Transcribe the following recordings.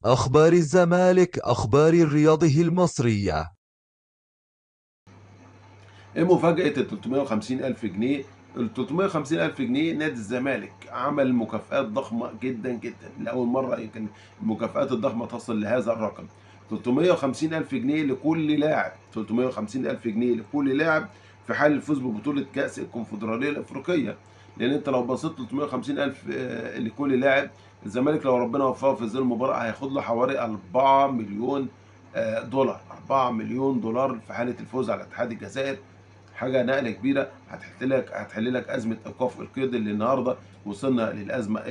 أخبار الزمالك، أخبار رياضه المصرية. ايه مفاجأة ال 350 ألف جنيه؟ ال 350 ألف جنيه نادي الزمالك عمل مكافآت ضخمة جدا جدا، لأول مرة يمكن المكافآت الضخمة تصل لهذا الرقم. 350 ألف جنيه لكل لاعب، 350 ألف جنيه لكل لاعب في حال الفوز ببطولة كأس الكونفدرالية الأفريقية. لأن أنت لو بصيت 350 ألف لكل لاعب، الزمالك لو ربنا وفقه في ظل المباراة هياخد له حوالي 4 مليون دولار، 4 مليون دولار في حالة الفوز على اتحاد الجزائر. حاجه نقله كبيره هتحل لك ازمه ايقاف القيد اللي النهارده وصلنا للازمه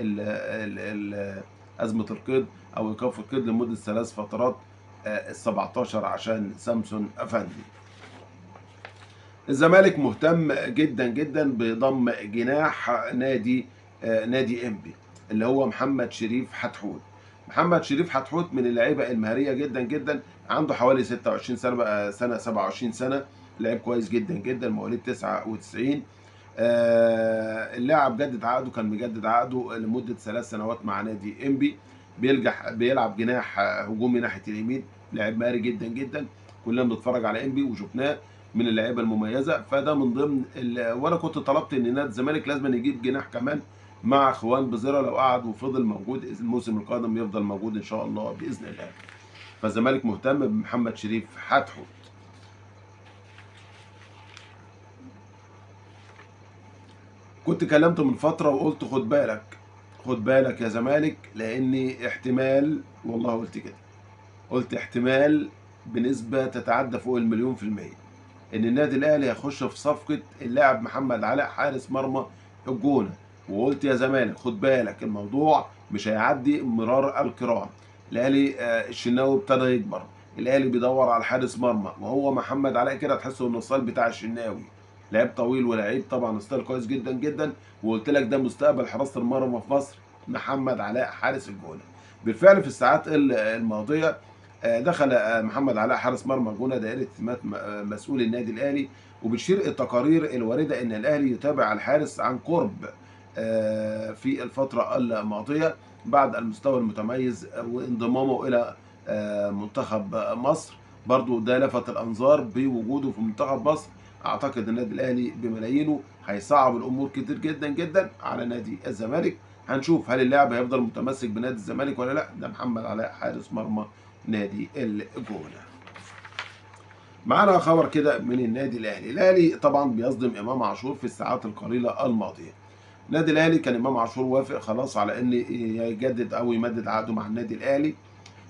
ازمه القيد او ايقاف القيد لمده 3 فترات، ال 17 عشان سامسون افندي. الزمالك مهتم جدا جدا بضم جناح نادي انبي اللي هو محمد شريف حتحوت. محمد شريف حتحوت من اللعيبه المهاريه جدا جدا، عنده حوالي 26 سنه، بقى سنه 27 سنه، لعيب كويس جدا جدا، مواليد 99. اللاعب جدد عقده، كان مجدد عقده لمده 3 سنوات مع نادي انبي. بيلعب جناح هجومي ناحيه اليمين، لاعب مهاري جدا جدا، كلنا بنتفرج على انبي وشفناه من اللعيبه المميزه. فده من ضمن وانا كنت طلبت ان نادي الزمالك لازم يجيب جناح كمان مع خوان بزيرة، لو قعد وفضل موجود الموسم القادم يفضل موجود ان شاء الله باذن الله. فالزمالك مهتم بمحمد شريف حتحوت. كنت كلمته من فتره وقلت خد بالك، خد بالك يا زمالك، لاني احتمال، والله قلت كده، قلت احتمال بنسبه تتعدى فوق المليون في الميه ان النادي الاهلي هيخش في صفقه اللاعب محمد علاء حارس مرمى الجونه. وقلت يا زمالك خد بالك، الموضوع مش هيعدي مرار الكرام. الاهلي الشناوي ابتدى يكبر، الاهلي بيدور على حارس مرمى، وهو محمد علاء كده تحسه انه الستايل بتاع الشناوي، لعيب طويل ولعيب طبعا ستايل كويس جدا جدا. وقلت لك ده مستقبل حراسه المرمى في مصر، محمد علاء حارس الجونه. بالفعل في الساعات الماضيه دخل محمد علاء حارس مرمى الجونه دائره اهتمامات مسؤول النادي الاهلي. وبتشير التقارير الوارده ان الاهلي يتابع الحارس عن قرب في الفتره الماضيه بعد المستوى المتميز وانضمامه الى منتخب مصر. برضو ده لفت الانظار بوجوده في منتخب مصر. اعتقد النادي الاهلي بملايينه هيصعب الامور كتير جدا جدا على نادي الزمالك. هنشوف هل اللاعب هيفضل متمسك بنادي الزمالك ولا لا. ده محمد علاء حارس مرمى نادي الجونه. معانا خبر كده من النادي الاهلي. الاهلي طبعا بيصدم امام عاشور في الساعات القليله الماضيه. النادي الاهلي كان امام عاشور وافق خلاص على ان يجدد او يمدد عقده مع النادي الاهلي.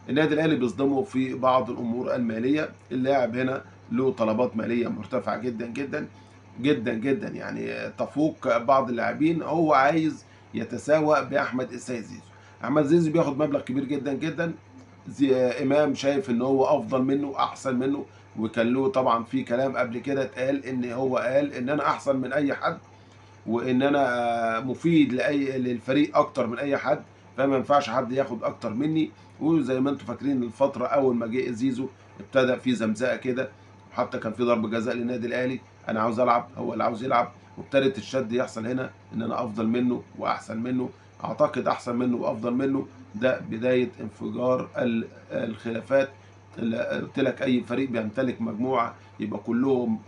النادي الاهلي بيصدمه في بعض الامور الماليه. اللاعب هنا له طلبات ماليه مرتفعه جدا جدا جدا جدا، يعني تفوق بعض اللاعبين. هو عايز يتساوى باحمد السيد زيزو. احمد زيزو بياخد مبلغ كبير جدا جدا. امام شايف ان هو افضل منه، احسن منه. وكان له طبعا في كلام قبل كده اتقال ان هو قال ان انا احسن من اي حد، وان انا مفيد للفريق اكتر من اي حد، فما ينفعش حد ياخد اكتر مني. وزي ما انتم فاكرين الفتره اول ما جه زيزو ابتدى في زمزقه كده، وحتى كان في ضرب جزاء للنادي الاهلي، انا عاوز العب هو اللي عاوز يلعب. وابتدت الشد يحصل هنا ان انا افضل منه واحسن منه. اعتقد احسن منه وافضل منه ده بدايه انفجار الخلافات. قلت لك اي فريق بيمتلك مجموعه يبقى كلهم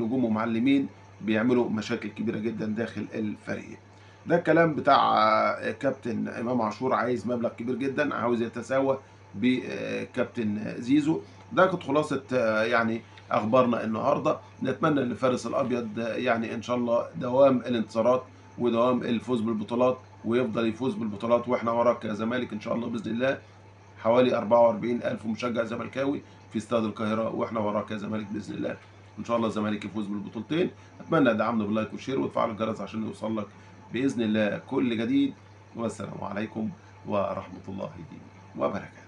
نجوم ومعلمين، بيعملوا مشاكل كبيره جدا داخل الفريق. ده الكلام بتاع كابتن امام عاشور، عايز مبلغ كبير جدا، عاوز يتساوى بكابتن زيزو. ده كانت خلاصه يعني اخبارنا النهارده. نتمنى لفارس الابيض يعني ان شاء الله دوام الانتصارات ودوام الفوز بالبطولات، ويفضل يفوز بالبطولات واحنا وراك يا زمالك ان شاء الله باذن الله. حوالي 44 ألف مشجع زملكاوي في استاد القاهرة، واحنا وراك يا زمالك بإذن الله. إن شاء الله الزمالك يفوز بالبطولتين. أتمنى دعمنا باللايك والشير وتفعل الجرس عشان يوصل لك بإذن الله كل جديد. والسلام عليكم ورحمة الله وبركاته.